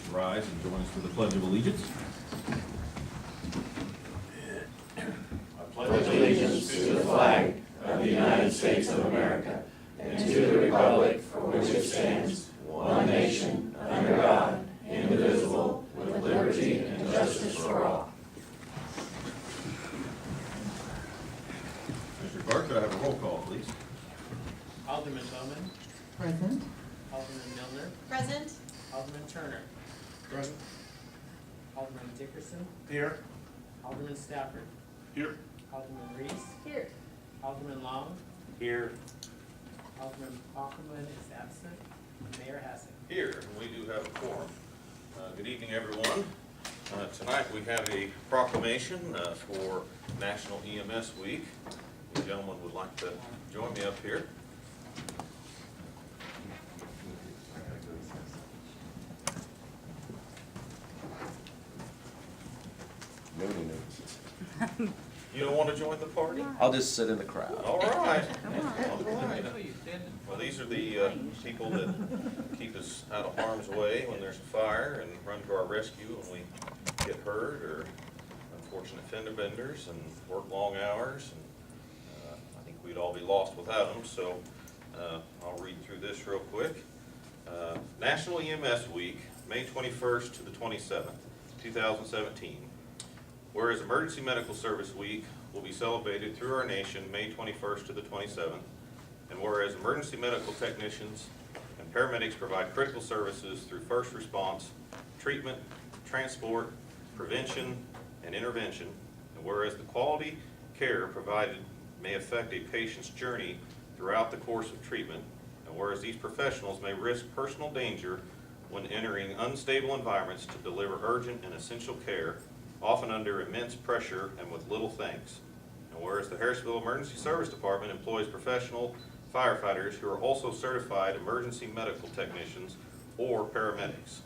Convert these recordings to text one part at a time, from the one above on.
please rise and join us for the Pledge of Allegiance. I pledge allegiance to the flag of the United States of America and to the republic for which it stands, one nation, under God, indivisible, with liberty and justice for all. Mr. Clerk, could I have a roll call, please? Alderman Bowman. Present. Alderman Milner. Present. Alderman Turner. Present. Alderman Dickerson. Here. Alderman Stafford. Here. Alderman Reese. Here. Alderman Long. Here. Alderman Ackerman is absent. Mayor Hassett. Here, and we do have a quorum. Good evening, everyone. Tonight we have a proclamation for National EMS Week. The gentleman would like to join me up here. You don't want to join the party? I'll just sit in the crowd. All right. Well, these are the people that keep us out of harm's way when there's a fire and run to our rescue when we get hurt or unfortunate fender benders and work long hours. And I think we'd all be lost without them, so I'll read through this real quick. National EMS Week, May 21st to the 27th, 2017. Whereas Emergency Medical Service Week will be celebrated through our nation May 21st to the 27th, and whereas emergency medical technicians and paramedics provide critical services through first response, treatment, transport, prevention, and intervention, and whereas the quality care provided may affect a patient's journey throughout the course of treatment, and whereas these professionals may risk personal danger when entering unstable environments to deliver urgent and essential care, often under immense pressure and with little thanks. And whereas the Harrisonville Emergency Service Department employs professional firefighters who are also certified emergency medical technicians or paramedics.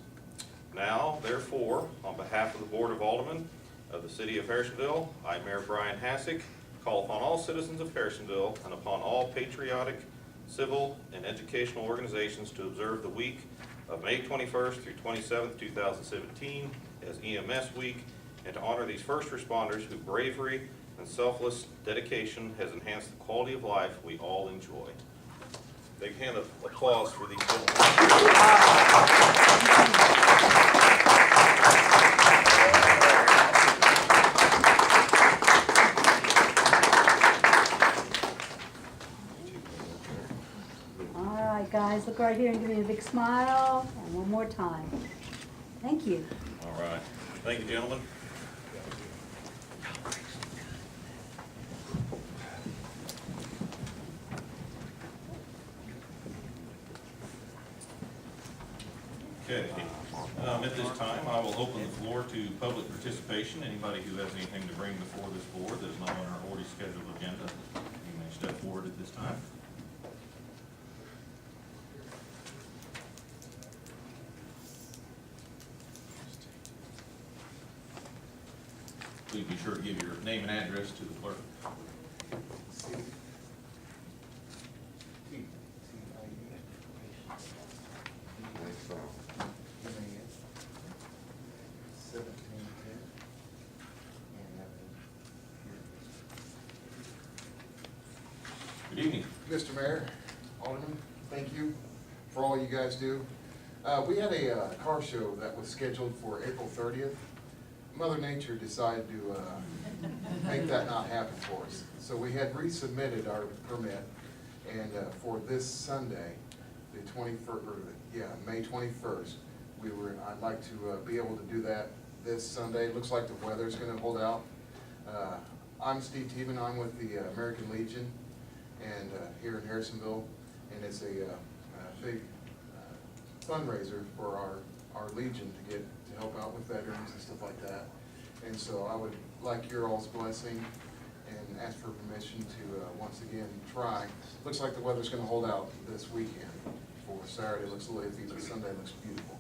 Now, therefore, on behalf of the Board of Aldermen of the City of Harrisonville, I, Mayor Brian Hassick, call upon all citizens of Harrisonville and upon all patriotic, civil, and educational organizations to observe the week of May 21st through 27th, 2017 as EMS Week, and to honor these first responders whose bravery and selfless dedication has enhanced the quality of life we all enjoy. Big hand of applause for these gentlemen. All right, guys, look right here and give me a big smile, and one more time. Thank you. All right. Thank you, gentlemen. Okay. At this time, I will open the floor to public participation. Anybody who has anything to bring before this board that is not on our already scheduled agenda, you may step forward at this time. Please be sure to give your name and address to the clerk. Good evening. Mr. Mayor, Alderman, thank you for all you guys do. We had a car show that was scheduled for April 30th. Mother Nature decided to make that not happen for us. So we had resubmitted our permit, and for this Sunday, the 21st, May 21st, I'd like to be able to do that this Sunday. It looks like the weather's going to hold out. I'm Steve Teeman. I'm with the American Legion, and here in Harrisonville, and it's a big fundraiser for our Legion to help out with veterans and stuff like that. And so I would like your all's blessing and ask for permission to once again try. Looks like the weather's going to hold out this weekend. For Saturday looks a little iffy, but Sunday looks beautiful.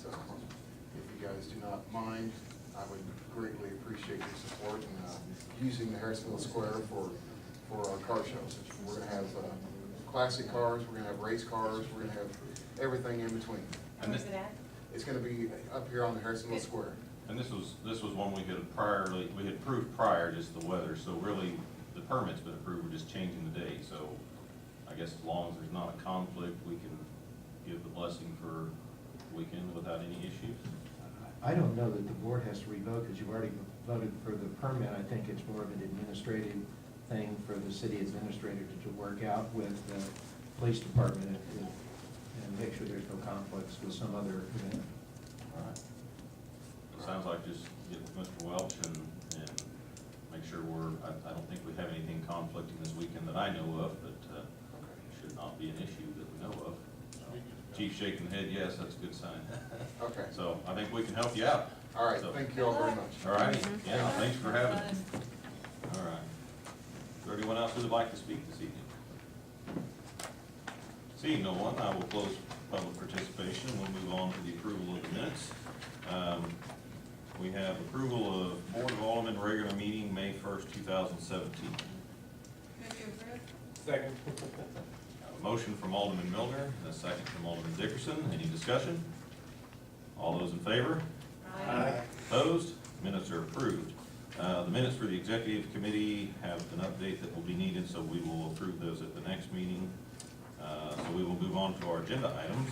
So if you guys do not mind, I would greatly appreciate your support in using the Harrisonville Square for our car shows. We're going to have classic cars, we're going to have race cars, we're going to have everything in between. And Where's it at? It's gonna be up here on the Harrisonville Square. And this was one we had approved prior, just the weather, so really, the permit's been approved, we're just changing the day, so I guess as long as there's not a conflict, we can give the blessing for weekend without any issues. I don't know that the board has to revote, because you've already voted for the permit. I think it's more of an administrative thing for the city administrator to work out with the police department and make sure there's no conflicts with some other event. All right. It sounds like just get with Mr. Welch and make sure I don't think we have anything conflicting this weekend that I know of, but should not be an issue that we know of. Chief shaking the head, yes, that's a good sign. Okay. So I think we can help you out. All right, So- thank you all very much. All right, yeah, thanks for having us. All right. Is there anyone else who would like to speak this evening? Seeing no one, I will close public participation. We'll move on to the approval of the minutes. We have approval of Board of Aldermen regular meeting, May 1st, 2017. Second. A motion from Alderman Milner and a second from Alderman Dickerson. Any discussion? All those in favor? Aye. Opposed? Minutes are approved. The minutes for the executive committee have an update that will be needed, so we will approve those at the next meeting. So we will move on to our agenda items.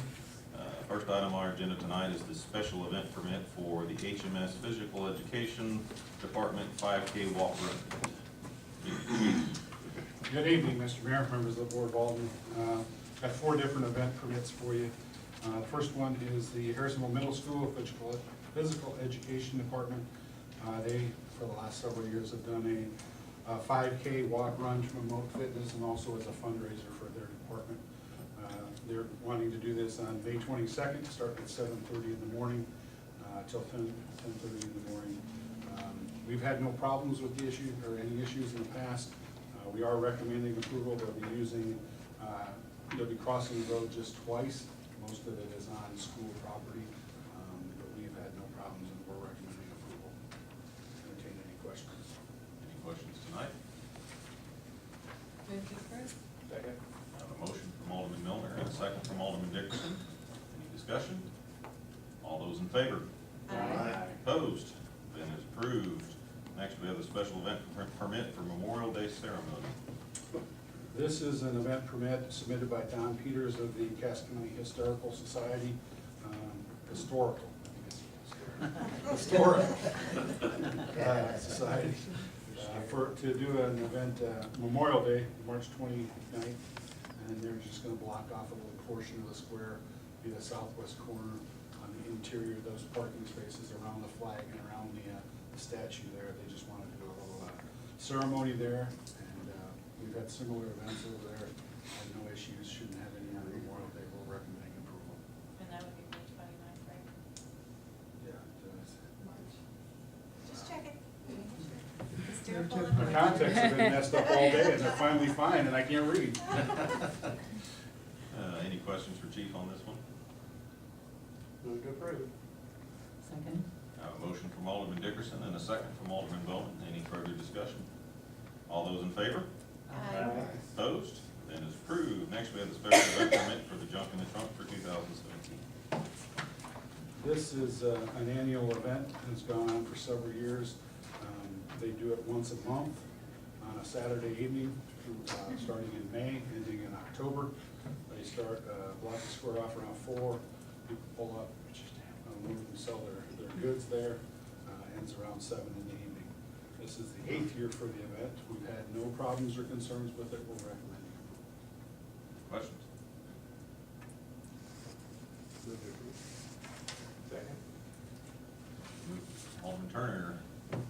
First item on our agenda tonight is the special event permit for the HMS Physical Education Department 5K walk run. Good evening, Mr. Mayor, members of the Board of Aldermen. Got 4 different event permits for you. The first one is the Harrisonville Middle School Physical Education Department. They, for the last several years, have done a 5K walk run to promote fitness and also as a fundraiser for their department. They're wanting to do this on May 22nd, starting at 7:30 in the morning till 10:30 in the morning. We've had no problems with the issue or any issues in the past. We are recommending approval. They'll be crossing the road just twice. Most of it is on school property, but we've had no problems and we're recommending approval. Entertain any questions? Any questions tonight? Second. I have a motion from Alderman Milner and a second from Alderman Dickerson. Any discussion? All those in favor? Opposed? Then is approved. Next, we have the special event permit for Memorial Day ceremony. This is an event permit submitted by Don Peters of the Cass County Historical Society, Historical, I guess. Historical Society, to do an event, Memorial Day, March 29th, and they're just gonna block off a little portion of the square, be the southwest corner on the interior of those parking spaces around the flag and around the statue there. They just wanted to do a little ceremony there, and we've had similar events over there. Had no issues, shouldn't have any on Memorial Day. We're recommending approval. And that would be May 29th, right? Yeah, it does. March. Just check it. My contacts have been messed up all day, and they're finally fine, and I can't read. Any questions for Chief on this one? Move to approve. Second. I have a motion from Alderman Dickerson and a second from Alderman Bowman. Any further discussion? All those in favor? Opposed? Then is approved. Next, we have the special event permit for the Junk in the Trunk for 2017. This is an annual event that's gone on for several years. They do it once a month on a Saturday evening, starting in May, ending in October. They start, block the square off around 4, people pull up, move and sell their goods there, ends around 7 in the evening. This is the 8th year for the event. We've had no problems or concerns with it. We're recommending approval. Questions? Move to approve. Second. Alderman Turner,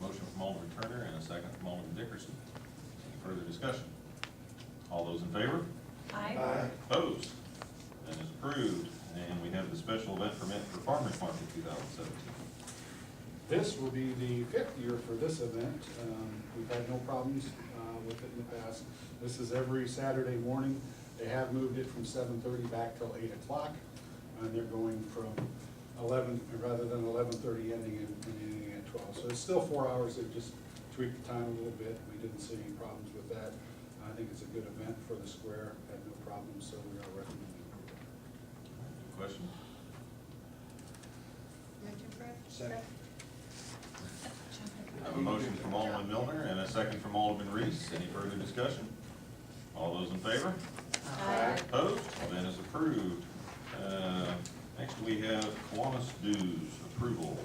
motion from Alderman Turner and a second from Alderman Dickerson. Any further discussion? All those in favor? Opposed? Then is approved. And we have the special event permit for Farmers Market 2017. This will be the 5th year for this event. We've had no problems with it in the past. This is every Saturday morning. They have moved it from 7:30 back till 8 o'clock. And they're going from 11, rather than 11:30 ending at 12. So it's still 4 hours. They just tweaked the time a little bit. We didn't see any problems with that. I think it's a good event for the square. Had no problems, so we are recommending approval. Any questions? Second. I have a motion from Alderman Milner and a second from Alderman Reese. Any further discussion? All those in favor? Aye. Opposed? Then is approved. Next we have Kiwanis dues approval.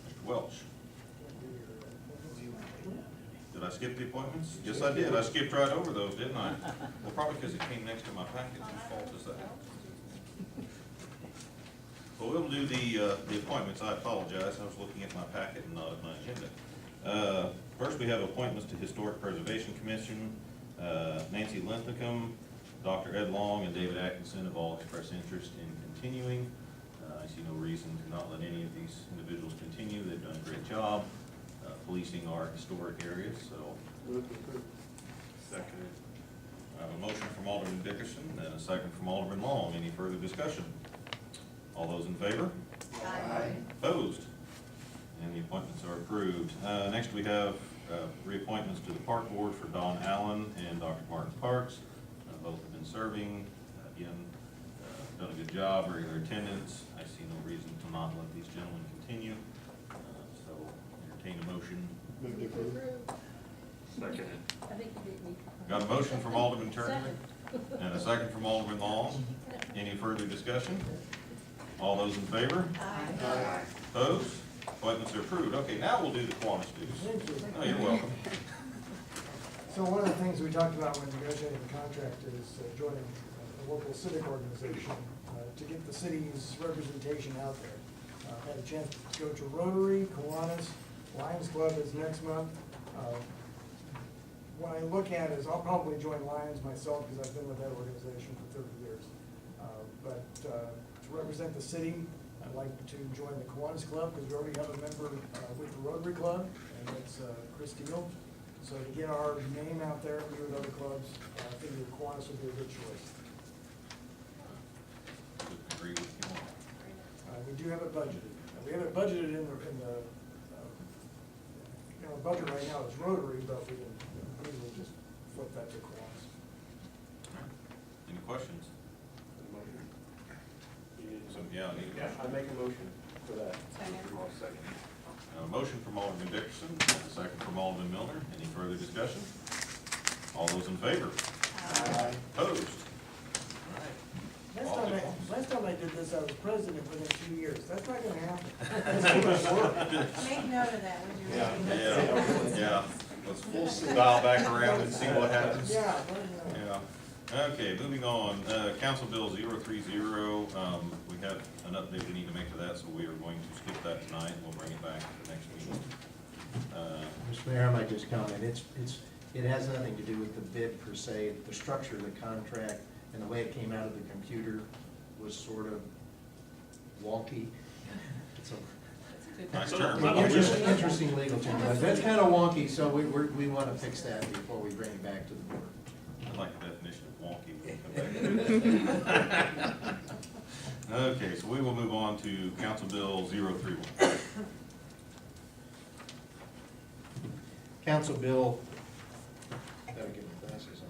Mr. Welch. Did I skip the appointments? Yes, I did. I skipped right over those, didn't I? Well, probably because it came next to my packet. Whose fault is that? Well, we'll do the appointments. I apologize. I was looking at my packet and not at my agenda. First, we have appointments to Historic Preservation Commission. Nancy Linthicum, Dr. Ed Long, and David Atkinson have all expressed interest in continuing. I see no reason to not let any of these individuals continue. They've done a great job policing our historic areas, so. Second. I have a motion from Alderman Dickerson and a second from Alderman Long. Any further discussion? All those in favor? Aye. Opposed? And the appointments are approved. Next, we have reappointments to the Park Board for Don Allen and Dr. Martin Parks. Both have been serving. Again, done a good job, regular attendance. I see no reason to not let these gentlemen continue. So entertain a motion. Move to approve. Second. I think you beat me. Got a motion from Alderman Turner and a second from Alderman Long. Any further discussion? All those in favor? Aye. Opposed? Appointments are approved. Okay, now we'll do the Kiwanis dues. Thank you. Oh, you're welcome. So one of the things we talked about when negotiating the contract is joining a local civic organization to get the city's representation out there. Had a chance to go to Rotary, Kiwanis, Lions Club is next month. What I look at is I'll probably join Lions myself because I've been with that organization for 30 years. But to represent the city, I'd like to join the Kiwanis Club because we already have a member with the Rotary Club, and that's Chris Steele. So to get our name out there, be with other clubs, I think the Kiwanis would be a good choice. Agree with you. We do have it budgeted. We have it budgeted in our budget right now is Rotary, but we can easily just flip that to Kiwanis. Any questions? So, yeah, I need a motion. I make a motion for that. Second. A motion from Alderman Dickerson, and a second from Alderman Milner. Any further discussion? All those in favor? Aye. Opposed? Last time I did this, I was president within 2 years. That's not gonna happen. That's too much work. Make note of that when you're. Yeah. Let's dial back around and see what happens. Yeah. Yeah. Okay, moving on. Council Bill 030, we have an update we need to make to that, so we are going to skip that tonight. We'll bring it back to the next meeting. Mr. Mayor, I might just comment, it has nothing to do with the bid per se. The structure of the contract and the way it came out of the computer was sort of wonky. It's a Nice term. interesting legal term, but that's kind of wonky, so we want to fix that before we bring it back to the board. I like the definition of wonky. When we come back. Okay, so we will move on to Council Bill 031. Council Bill, gotta get my glasses on.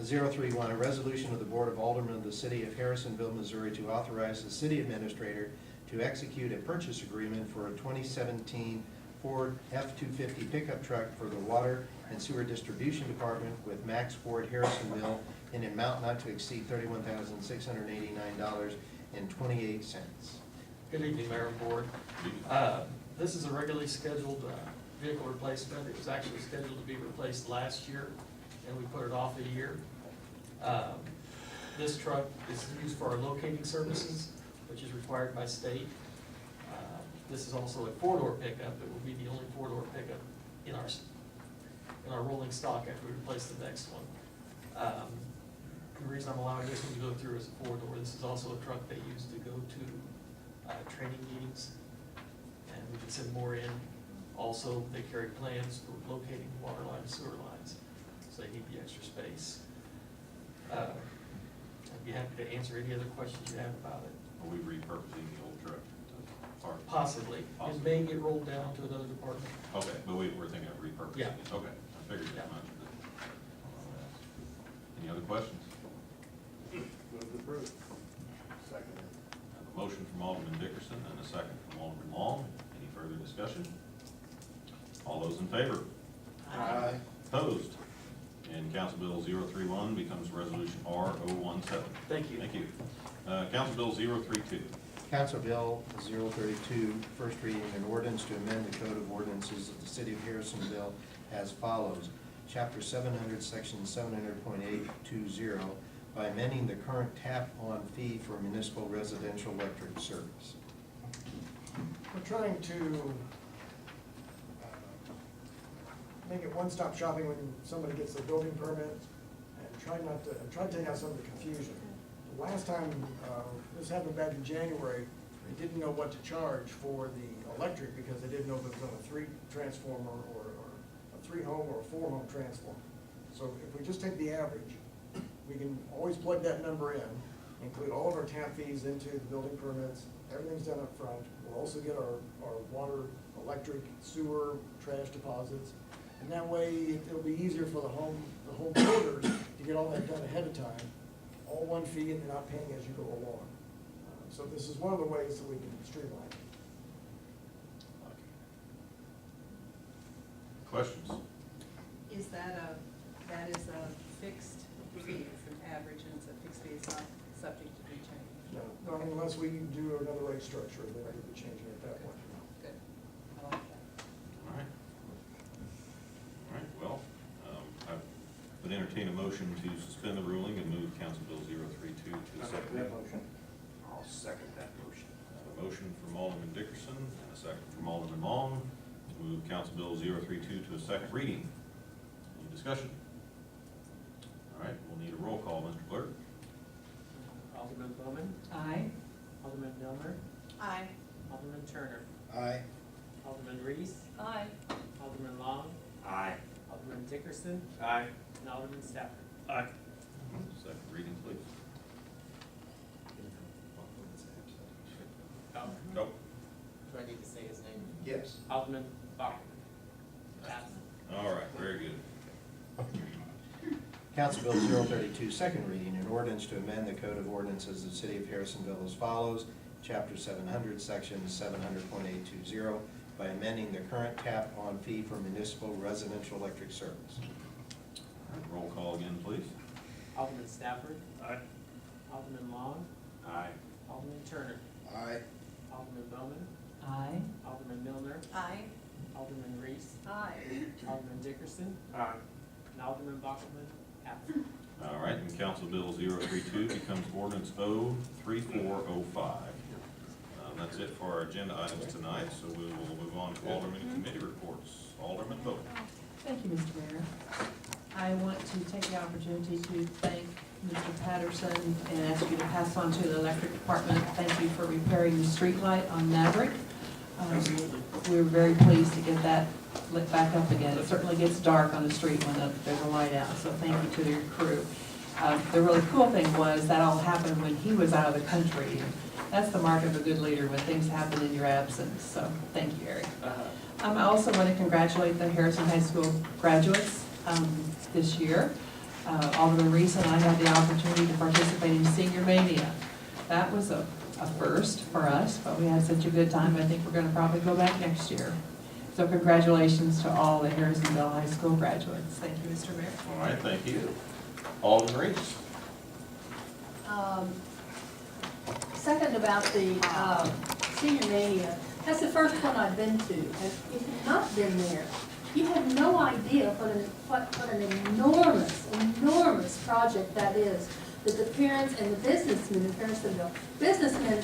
031, a resolution of the Board of Aldermen of the City of Harrisonville, Missouri to authorize the city administrator to execute a purchase agreement for a 2017 Ford F-250 pickup truck for the Water and Sewer Distribution Department with Max Ford Harrisonville in an amount not to exceed $31,689.28. Good evening, Mayor and Board. This is a regularly scheduled vehicle replacement. It was actually scheduled to be replaced last year, and we put it off a year. This truck is used for our locating services, which is required by state. This is also a four-door pickup. It will be the only four-door pickup in our rolling stock after we replace the next one. The reason I'm allowing this one to go through is a four-door. This is also a truck they use to go to training meetings, and we can send more in. Also, they carry plans for locating water lines, sewer lines, so they need the extra space. I'd be happy to answer any other questions you have about it. Are we repurposing the old truck to park? Possibly. It may get rolled down to another department. Okay, but we're thinking of repurposing Yeah. it. Okay, I figured Yeah. that much. Any other questions? Move to approve. Second. I have a motion from Alderman Dickerson and a second from Alderman Long. discussion? All those in favor? Aye. Opposed? And Council Bill 031 becomes Resolution R017. Thank you. Thank you. Council Bill 032. Council Bill 032, first reading, an ordinance to amend the Code of Ordinances of the City of Harrisonville as follows. Chapter 700, Section 700.820, by amending the current tap-on fee for municipal residential electric service. We're trying to make it one-stop shopping when somebody gets their building permit, and try to take out some of the confusion. The last time, this happened back in January, they didn't know what to charge for the electric because they didn't know if it was on a 3 transformer or a 3-home or a 4-home transformer. So if we just take the average, we can always plug that number in, include all of our tap fees into the building permits, everything's done up front. We'll also get our water, electric, sewer, trash deposits, and that way it'll be easier for the home builders to get all that done ahead of time, all one fee, and they're not paying as you go along. So this is one of the ways that we can streamline it. Questions? Is that is a fixed fee, it's an average, and it's a fixed fee, it's not subject to be changed? No, unless we do another rate structure, then we'll be changing it at that point. Good, I like that. All right. All right, well, I would entertain a motion to suspend the ruling and move Council Bill 032 to the second reading. I'll second that motion. A motion from Alderman Dickerson and a second from Alderman Long to move Council Bill 032 to a second reading. Any discussion? All right, we'll need a roll call, Mr. Clerk. Alderman Bowman, Aye. Alderman Milner, Aye. Alderman Turner, Aye. Alderman Reese, Aye. Alderman Long, Aye. Alderman Dickerson, Aye. and Alderman Stafford. Aye. Second reading, please. Oh, Go. do I need to say his name? Yes. Alderman Bachman. Absent. All right, very good. Council Bill 032, second reading, an ordinance to amend the Code of Ordinances of the City of Harrisonville as follows. Chapter 700, Section 700.820, by amending the current tap-on fee for municipal residential electric service. All right, roll call again, please. Alderman Stafford, Aye. Alderman Long, Aye. Alderman Turner, Aye. Alderman Bowman, Aye. Alderman Milner, Aye. Alderman Reese, Aye. Alderman Dickerson, Aye. and Alderman Bachman, absent. All right, and Council Bill 032 becomes Ordinance 03405. That's it for our agenda items tonight, so we will move on to Alderman Committee reports. Alderman Bowman. Thank you, Mr. Mayor. I want to take the opportunity to thank Mr. Patterson and ask you to pass on to the electric department. Thank you for repairing the street light on Maverick. We were very pleased to get that lit back up again. It certainly gets dark on the street when there's a light out, so thank you to your crew. The really cool thing was that all happened when he was out of the country. That's the mark of a good leader, when things happen in your absence, so thank you, Eric. I also want to congratulate the Harrison High School graduates this year. Alderman Reese and I had the opportunity to participate in Senior Mania. That was a first for us, but we had such a good time. I think we're going to probably go back next year. So congratulations to all the Harrisonville High School graduates. Thank you, Mr. Mayor. All right, thank you. Alderman Reese. Second about the Senior Mania, that's the first one I've been to. If you've not been there, you have no idea what an enormous project that is, that the parents and the businessmen in Harrisonville, businessmen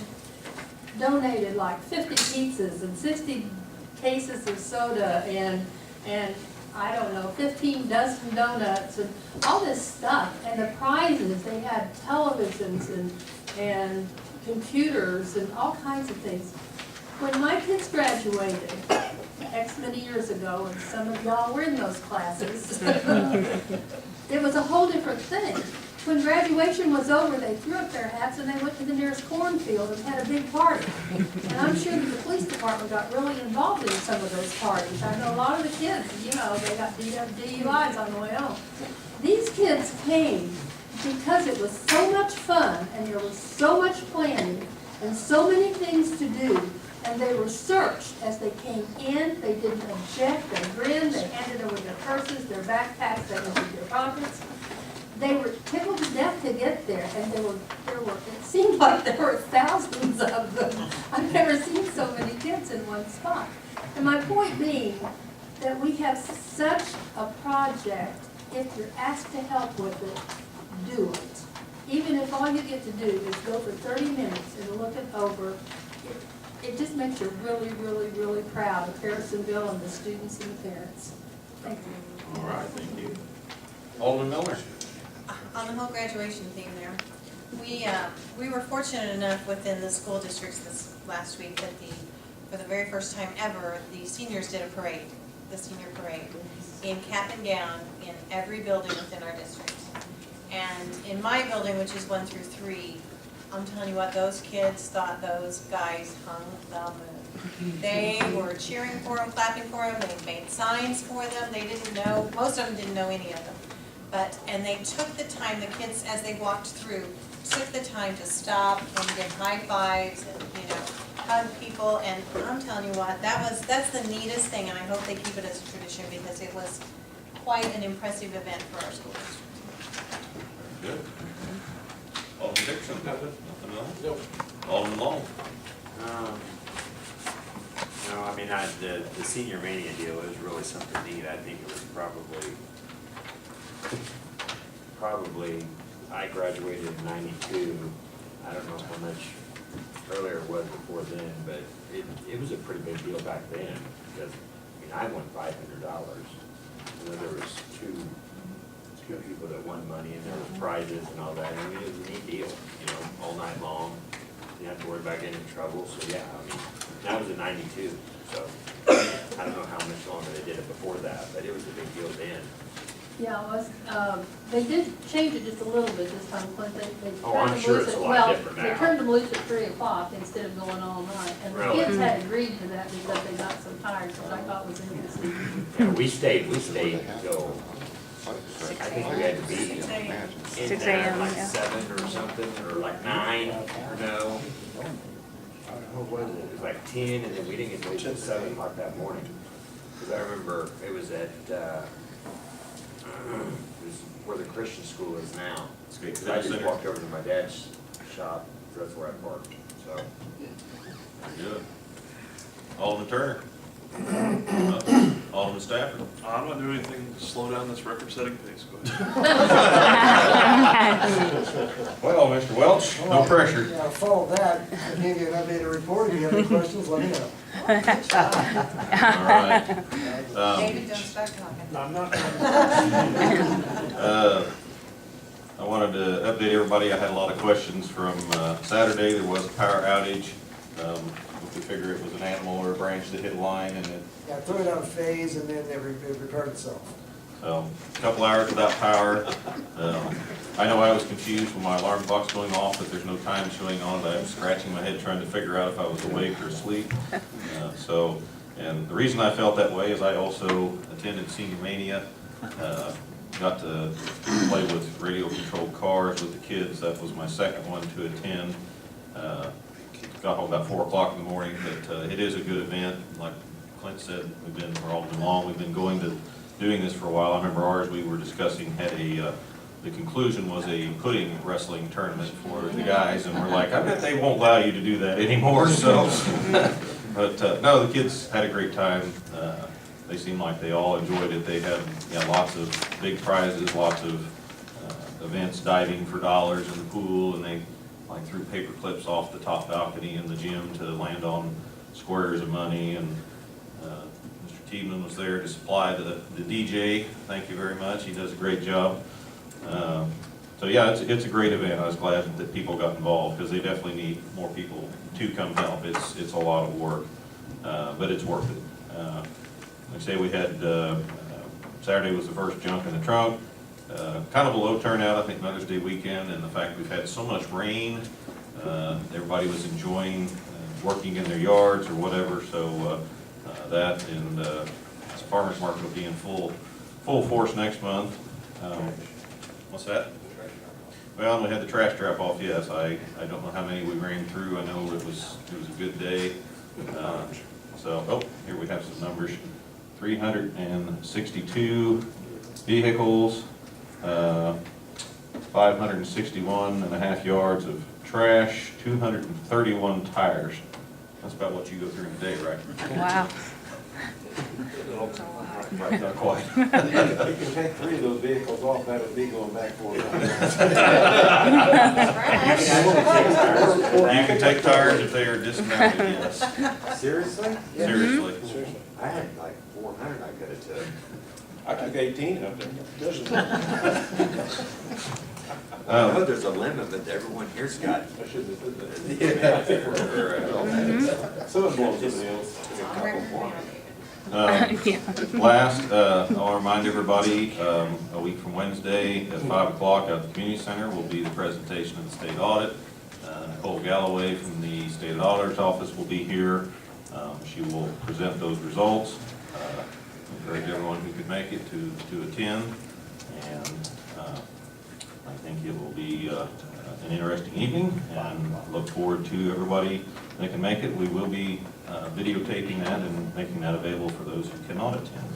donated like 50 pizzas and 60 cases of soda and I don't know, 15 dozen donuts and all this stuff. And the prizes, they had televisions and computers and all kinds of things. When my kids graduated, X many years ago, and some of y'all were in those classes, it was a whole different thing. When graduation was over, they threw up their hats and they went to the nearest cornfield and had a big party. And I'm sure that the police department got really involved in some of those parties. I know a lot of the kids, you know, they got DUIs on the way home. These kids came because it was so much fun and there was so much planning and so many things to do And they were searched as they came in, they didn't object, they grinned, they handed over their purses, their backpacks, they emptied their pockets. They were tickled to death to get there, and there were, it seemed like there were thousands of them. I've never seen so many kids in one spot. And my point being that we have such a project, if you're asked to help with it, do it. Even if all you get to do is go for 30 minutes and look it over, it just makes you really, really, really proud of Harrisonville and the students and the parents. Thank you. All right, thank you. Alderman Miller. On the whole graduation theme there, we were fortunate enough within the school districts this last week that for the very first time ever, the seniors did a parade, the senior parade, in cap and gown in every building within our district. And in my building, which is 1 through 3, I'm telling you what, those kids thought those guys hung the moon. They were cheering for them, clapping for them, they made signs for them, they didn't know, most of them didn't know any of them. And they took the time, the kids, as they walked through, took the time to stop and give high fives and, hug people. And I'm telling you what, that's the neatest thing, and I hope they keep it as a tradition because it was quite an impressive event for our school district. Good. Alderman Dixon. Nothing else? Nope. Alderman Long. No, I mean, the senior mania deal is really something neat. I think it was probably, I graduated in '92. I don't know how much earlier it was before then, but it was a pretty big deal back then because, I won $500. And then there was two people that won money and there was prizes and all that. It was a neat deal, all night long. You didn't have to worry about getting in trouble. So yeah, that was in '92. So I don't know how much longer they did it before that, but it was a big deal then. Yeah, it was, they did change it just a little bit this time, Clint. They Oh, turned I'm them sure loose it's at- a lot different Well, they now. turned them loose at 3 o'clock instead of going all night. And the Really? kids had agreed to that because they got so tired, which I thought was interesting. Yeah, we stayed till, I think we had to be 6 a.m. in 6 there a.m., like yeah. 7 or something, or like 9, or no. What was it? It was like 10, and then we didn't get to leave till 7 o'clock that morning. Because I remember it was at, it was where the Christian school is now. Okay, Because I just walked over to my dad's shop, that's where I parked, so. Very good. Alderman Turner. Nothing. Alderman Stafford. I'm not doing anything to slow down this record-setting pace. Go ahead. Well, Mr. Welch, no pressure. Yeah, follow that, I gave you an updated report, if you have any questions, let me know. All right. David, don't start talking. I'm not. I wanted to update everybody. I had a lot of questions from Saturday. There was a power outage. We figure it was an animal or a branch that hit a line, and it Yeah, threw it out of phase and then it repaired itself. a couple hours without power. I know I was confused when my alarm clock's going off, but there's no time showing on it. I was scratching my head trying to figure out if I was awake or asleep. And the reason I felt that way is I also attended Senior Mania. Got to play with radio-controlled cars with the kids. That was my second one to attend. Got home about 4 o'clock in the morning, but it is a good event. Like Clint said, we're all been long. We've been doing this for a while. I remember ours, we were discussing, had the conclusion was a pudding wrestling tournament for the guys, and we're like, I bet they won't allow you to do that anymore, so. But no, the kids had a great time. They seemed like they all enjoyed it. They had lots of big prizes, lots of events, diving for dollars in the pool, and they threw paper clips off the top balcony in the gym to land on squares of money. And Mr. Tiedemann was there to supply the DJ. Thank you very much. He does a great job. So yeah, it's a great event. I was glad that people got involved because they definitely need more people to come help. It's a lot of work, but it's worth it. Like I say, we had Saturday was the first junk in the trunk. Kind of a low turnout, I think, Mother's Day weekend, and the fact we've had so much rain. Everybody was enjoying working in their yards or whatever, so that, and this farmer's market will be in full force next month. What's that? Well, we had the trash drop off, yes. I don't know how many we ran through. I know it was a good day. So, here we have some numbers. 362 vehicles, 561.5 yards of trash, 231 tires. That's about what you go through in a day, right? Wow. Not quite. You can take 3 of those vehicles off, that would be going back 4 times. You can take tires if they are dismounted, yes. Seriously? Seriously. I had like 400 I could have took. I took 18 of them. I know there's a limit, but everyone here's got. I shouldn't have said that. Yeah, I think we're. Someone blows somebody else. Last, I'll remind everybody, a week from Wednesday at 5 o'clock at the community center will be the presentation of the state audit. Nicole Galloway from the state auditor's office will be here. She will present those results. Encourage everyone who could make it to attend. And I think it will be an interesting evening, and look forward to everybody that can make it. We will be videotaping that and making that available for those who cannot attend.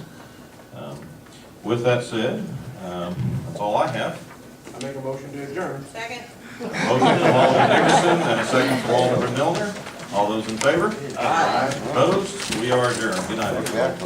With that said, that's all I have. I make a motion to adjourn. Second? Motion from Alderman Dickinson and a second from Alderman Milner. All those in favor? Aye. Opposed? We are adjourned. Good night, everyone.